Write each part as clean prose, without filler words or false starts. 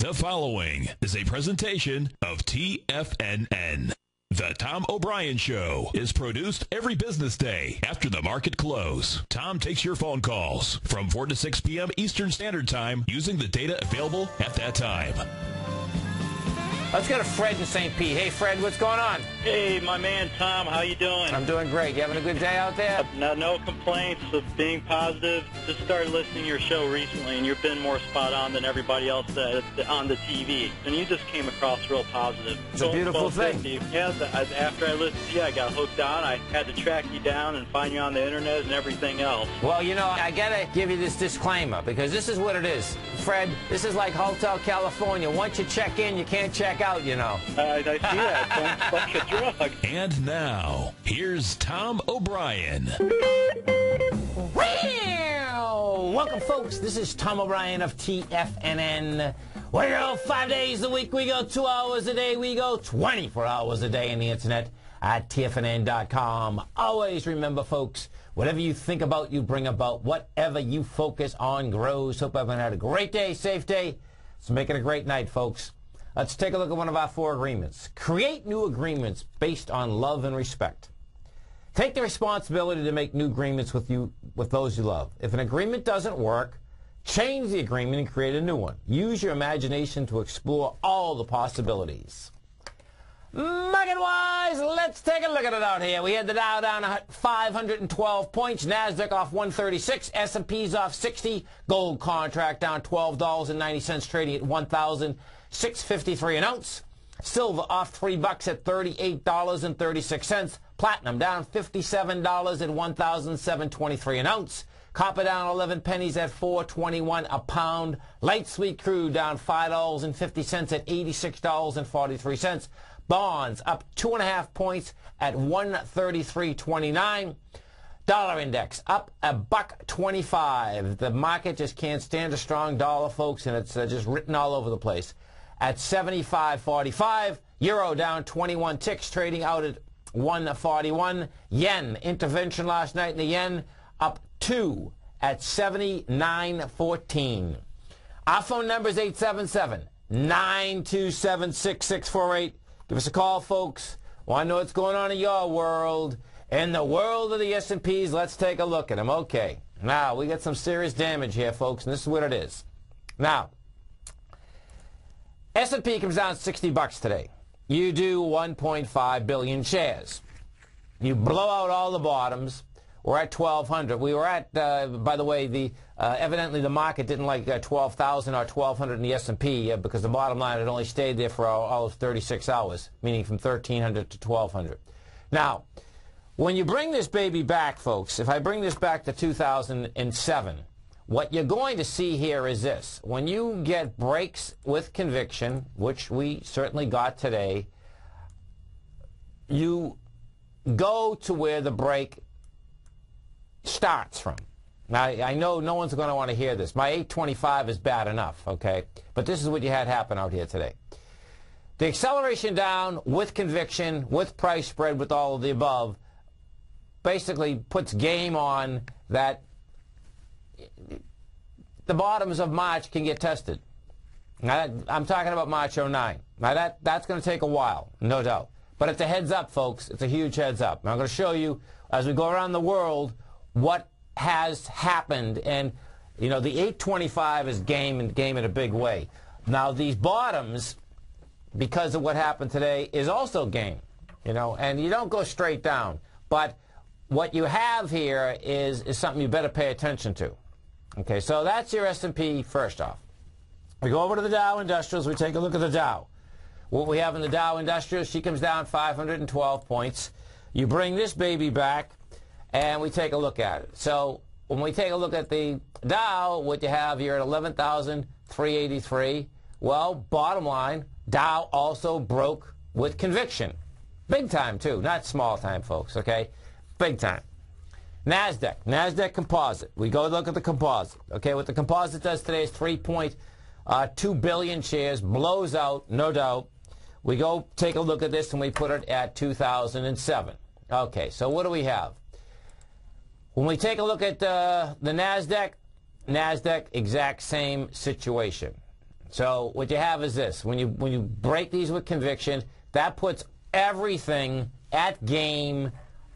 The following is a presentation of TFNN. The Tom O'Brien Show is produced every business day after the market close. Tom takes your phone calls from 4 to 6 p.m. Eastern Standard Time using the data available at that time. Let's go to Fred in St. Pete. Hey, Fred, what's going on? Hey, my man, Tom. How you doing? I'm doing great. You having a good day out there? No complaints of being positive. Just started listening to your show recently, and you've been more spot on than everybody else on the TV. And you just came across real positive. It's a beautiful thing. Yeah, after I listened to you, I got hooked on. I had to track you down and find you on the internet and everything else. Well, you know, I got to give you this disclaimer, because this is what it is. Fred, this is like Hotel California. Once you check in, you can't check out, you know. I see that. Don't like a drug. And now, here's Tom O'Brien. Well, welcome, folks. This is Tom O'Brien of TFNN. We go 5 days a week. We go 2 hours a day. We go 24 hours a day on the internet at TFNN.com. Always remember, folks, whatever you think about, you bring about. Whatever you focus on grows. Hope everyone had a great day, safe day. Let's make it a great night, folks. Let's take a look at one of our 4 agreements. Create new agreements based on love and respect. Take the responsibility to make new agreements with those you love. If an agreement doesn't work, change the agreement and create a new one. Use your imagination to explore all the possibilities. Market-wise, let's take a look at it out here. We had the Dow down 512 points, Nasdaq off 136, S&P's off 60, gold contract down $12.90, trading at $1,653 an ounce. Silver off $3 at $38.36. Platinum down $57 at $1,723 an ounce. Copper down 11 pennies at $4.21 a pound. Light sweet crude down $5.50 at $86.43. Bonds up 2.5 points at 133.29. Dollar index up $1.25. The market just can't stand a strong dollar, folks, and it's just written all over the place. At 75.45. Euro down 21 ticks, trading out at 141. Yen, intervention last night in the yen, up 2 at 79.14. Our phone number is 877-927-6648. Give us a call, folks. Want to know what's going on in your world. In the world of the S&Ps, let's take a look at them. Okay. Now, we got some serious damage here, folks, and this is what it is. Now, S&P comes down $60 today. You do 1.5 billion shares. You blow out all the bottoms. We're at 1,200. We were at, by the way, evidently the market didn't like 12,000 or 1,200 in the S&P because the bottom line had only stayed there for all of 36 hours, meaning from 1,300 to 1,200. Now, when you bring this baby back, folks, if I bring this back to 2007, what you're going to see here is this. When you get breaks with conviction, which we certainly got today, you go to where the break starts from. Now, I know no one's going to want to hear this. My 825 is bad enough, okay? But this is what you had happen out here today. The acceleration down with conviction, with price spread, with all of the above, basically puts game on that the bottoms of March can get tested. Now, I'm talking about March 09. Now, that's going to take a while, no doubt. But it's a heads up, folks. It's a huge heads up. And I'm going to show you, as we go around the world, what has happened. And, you know, the 825 is game in a big way. Now, these bottoms, because of what happened today, is also game. You know, and you don't go straight down. But what you have here is something you better pay attention to. Okay, so that's your S&P first off. We go over to the Dow Industrials. We take a look at the Dow. What we have in the Dow Industrials, she comes down 512 points. You bring this baby back, and we take a look at it. So when we take a look at the Dow, what you have here at 11,383, well, bottom line, Dow also broke with conviction. Big time, too. Not small time, folks, okay? Big time. Nasdaq composite. We go look at the composite. Okay, what the composite does today is 3.2 billion shares, blows out, no doubt. We go take a look at this and we put it at 2007. Okay, so what do we have? When we take a look at the Nasdaq, exact same situation. So what you have is this. When you break these with conviction, that puts everything at game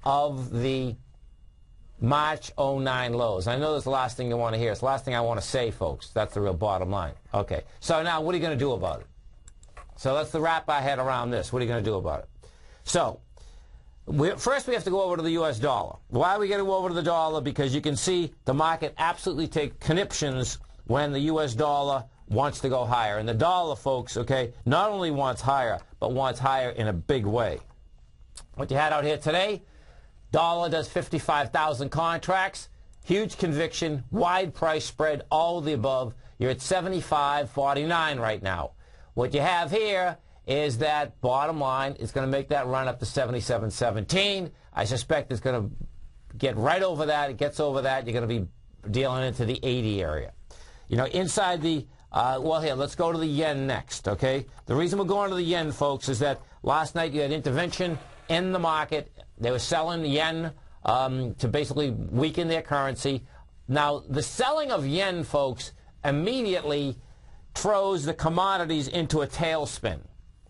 of the March 09 lows. I know that's the last thing you want to hear. It's the last thing I want to say, folks. That's the real bottom line. Okay. So now what are you going to do about it? So let's wrap our head around this. What are you going to do about it? So first we have to go over to the U.S. dollar. Why are we going to go over to the dollar? Because you can see the market absolutely take conniptions when the U.S. dollar wants to go higher. And the dollar, folks, okay, not only wants higher, but wants higher in a big way. What you had out here today, dollar does 55,000 contracts, huge conviction, wide price spread, all of the above. You're at 75.49 right now. What you have here is that bottom line is going to make that run up to 77.17. I suspect it's going to get right over that. It gets over that, you're going to be dealing into the 80 area. You know, inside the, well, here, let's go to the yen next, okay? The reason we're going to the yen, folks, is that last night you had intervention in the market. They were selling the yen to basically weaken their currency. Now, the selling of yen, folks, immediately throws the commodities into a tailspin.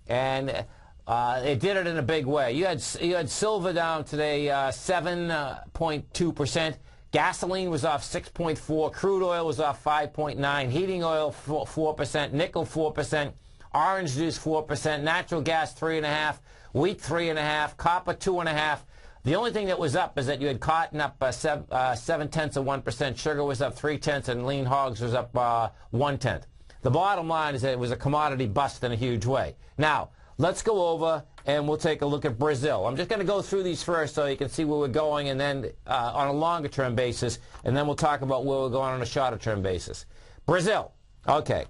And it did it in a big way. You had silver down today 7.2%. Gasoline was off 6.4%. Crude oil was off 5.9%. Heating oil 4%. Nickel 4%. Orange juice 4%. Natural gas 3.5%. Wheat 3.5%. Copper 2.5%. The only thing that was up is that you had cotton up 0.7%. Sugar was up 0.3%, and lean hogs was up 0.1%. The bottom line is that it was a commodity bust in a huge way. Now, let's go over and we'll take a look at Brazil. I'm just going to go through these first so you can see where we're going, and then on a longer term basis, and then we'll talk about where we're going on a shorter term basis. Brazil. Okay.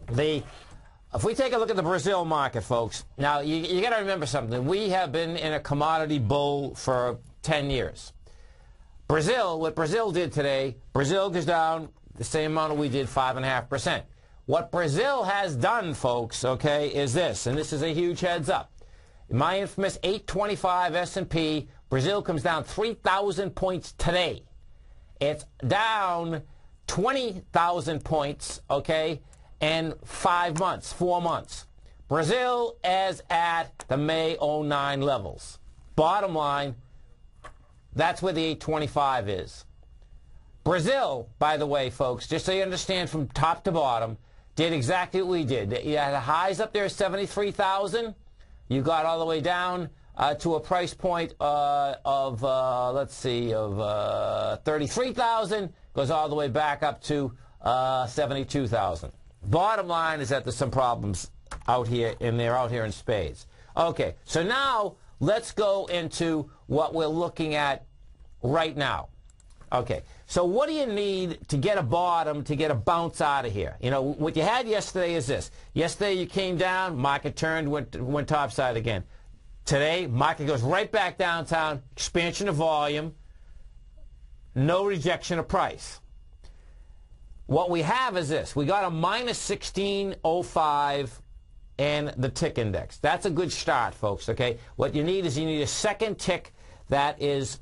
If we take a look at the Brazil market, folks, now you got to remember something. We have been in a commodity bull for 10 years. Brazil, what Brazil did today, Brazil goes down the same amount that we did, 5.5%. What Brazil has done, folks, okay, is this, and this is a huge heads up. My infamous 825 S&P, Brazil comes down 3,000 points today. It's down 20,000 points, okay, in 4 months. Brazil is at the May 09 levels. Bottom line, that's where the 825 is. Brazil, by the way, folks, just so you understand from top to bottom, did exactly what we did. You had the highs up there at 73,000. You got all the way down to a price point of 33,000. Goes all the way back up to 72,000. Bottom line is that there's some problems out here, and they're out here in spades. Okay, so now let's go into what we're looking at right now. Okay, so what do you need to get a bottom, to get a bounce out of here? You know, what you had yesterday is this. Yesterday you came down, market turned, went topside again. Today, market goes right back downtown, expansion of volume, no rejection of price. What we have is this. We got a minus 16.05 in the tick index. That's a good start, folks, okay? What you need is you need a second tick that is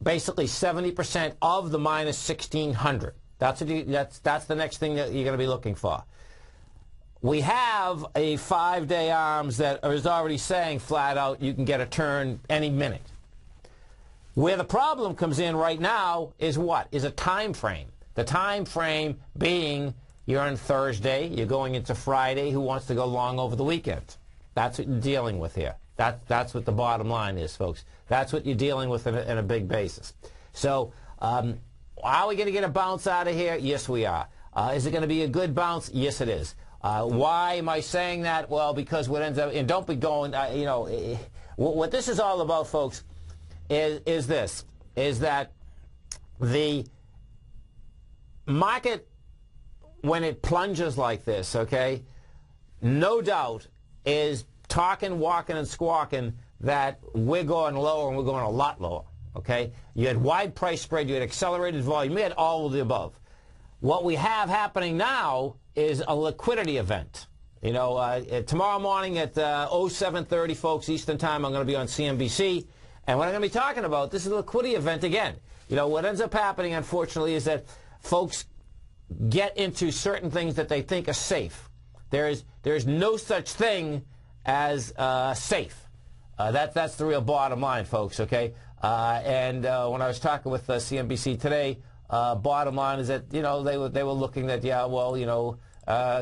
basically 70% of the minus 1600. That's the next thing that you're going to be looking for. We have a 5-day arms that is already saying flat out you can get a turn any minute. Where the problem comes in right now is what? Is a time frame. The time frame being you're on Thursday, you're going into Friday, who wants to go long over the weekend? That's what you're dealing with here. That's what the bottom line is, folks. That's what you're dealing with in a big basis. So are we going to get a bounce out of here? Yes, we are. Is it going to be a good bounce? Yes, it is. Why am I saying that? Well, because what ends up, and don't be going, what this is all about, folks, is that the market, when it plunges like this, okay, no doubt is talking, walking, and squawking that we're going lower, and we're going a lot lower, okay? You had wide price spread, you had accelerated volume, you had all of the above. What we have happening now is a liquidity event. You know, tomorrow morning at 07:30, folks, Eastern Time, I'm going to be on CNBC, and what I'm going to be talking about, this is a liquidity event again. You know, what ends up happening, unfortunately, is that folks get into certain things that they think are safe. There is no such thing as safe. That's the real bottom line, folks, okay? And when I was talking with CNBC today, bottom line is that, you know, they were looking at, yeah, well, you know,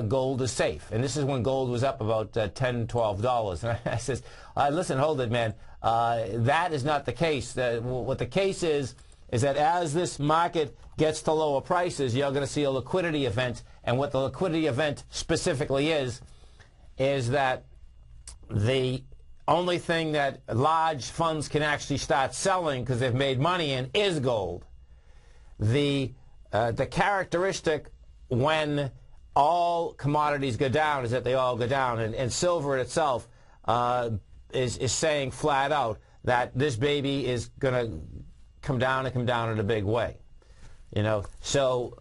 gold is safe. And this is when gold was up about $10, $12. And I says, listen, hold it, man. That is not the case. What the case is that as this market gets to lower prices, you're going to see a liquidity event. And what the liquidity event specifically is that the only thing that large funds can actually start selling because they've made money in is gold. The characteristic when all commodities go down is that they all go down, and silver itself is saying flat out that this baby is going to come down in a big way. You know, so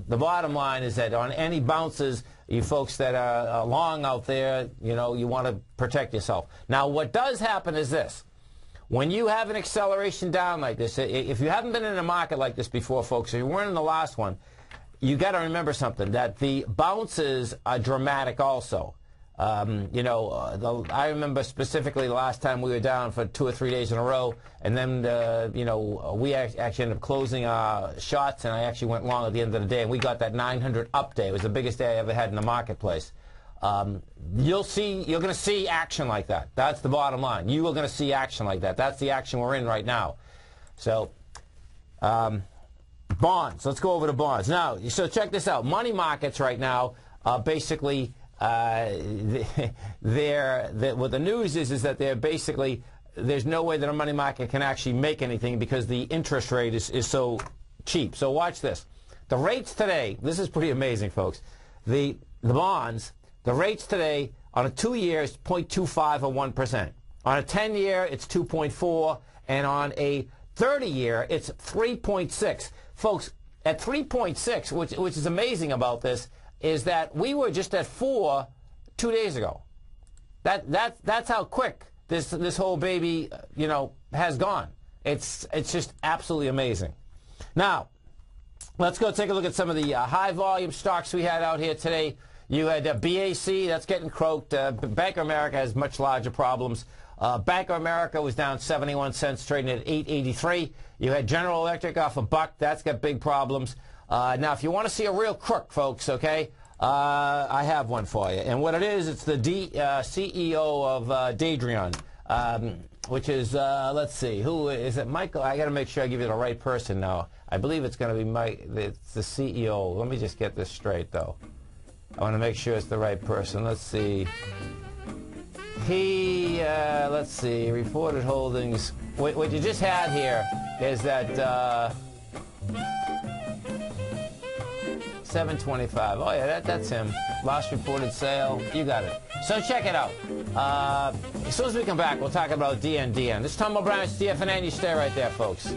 the bottom line is that on any bounces, you folks that are long out there, you know, you want to protect yourself. Now, what does happen is this. When you have an acceleration down like this, if you haven't been in a market like this before, folks, if you weren't in the last one, you got to remember something, that the bounces are dramatic also. You know, I remember specifically the last time we were down for 2 or 3 days in a row, and then, you know, we actually ended up closing our shots, and I actually went long at the end of the day, and we got that 900 up day. It was the biggest day I ever had in the marketplace. You're going to see action like that. That's the bottom line. You are going to see action like that. That's the action we're in right now. So, bonds. Let's go over to bonds. Now, so check this out. Money markets right now, basically, what the news is that they're basically, there's no way that a money market can actually make anything because the interest rate is so cheap. So watch this. The rates today, this is pretty amazing, folks. The bonds, the rates today on a 2-year is 0.25 or 1%. On a 10-year, it's 2.4, and on a 30-year, it's 3.6. Folks, at 3.6, which is amazing about this, is that we were just at 4 2 days ago. That's how quick this whole baby, you know, has gone. It's just absolutely amazing. Now, let's go take a look at some of the high volume stocks we had out here today. You had BAC, that's getting croaked. Bank of America has much larger problems. Bank of America was down 71 cents, trading at 8.83. You had General Electric off a buck. That's got big problems. Now, if you want to see a real crook, folks, okay, I have one for you. And what it is, it's the CEO of Dadrion, which is, let's see, who is it? Michael? I got to make sure I give you the right person now. I believe it's going to be it's the CEO. Let me just get this straight, though. I want to make sure it's the right person. Let's see. Let's see, reported holdings. What you just had here is that 725. Oh, yeah, that's him. Last reported sale. You got it. So check it out. As soon as we come back, we'll talk about DNDN. This is Tom O'Brien's TFNN. You stay right there, folks.